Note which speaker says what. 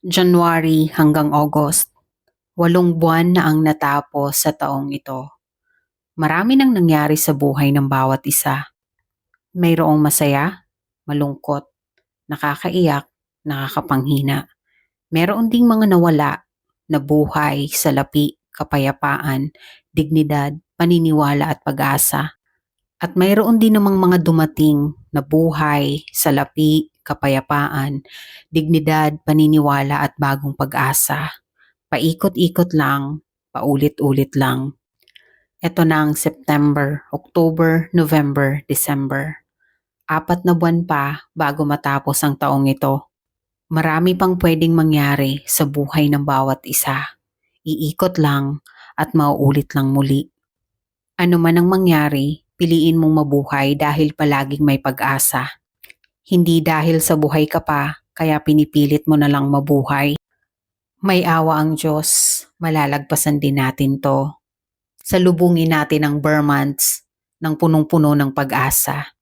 Speaker 1: January hanggang August, 8 buwan na ang natapos sa taong ito. Marami nang nangyari sa buhay ng bawat isa. Mayroong masaya, malungkot, nakakaiyak, nakakapanghina. Meron ding mga nawala na buhay, salapi, kapayapaan, dignidad, paniniwala at pag-asa. At mayroon din namang mga dumating na buhay, salapi, kapayapaan, dignidad, paniniwala at bagong pag-asa. Paikot-ikot lang, paulit-ulit lang. Ito na ang September, October, November, December. 4 na buwan pa bago matapos ang taong ito. Marami pang pwedeng mangyari sa buhay ng bawat isa. Iikot lang at mauulit lang muli. Ano man ang mangyari, piliin mong mabuhay dahil palaging may pag-asa. Hindi dahil sa buhay ka pa, kaya pinipilit mo na lang mabuhay. May awa ang Diyos, malalagpasan din natin to. Salubungin natin ang Burr months ng punong-puno ng pag-asa.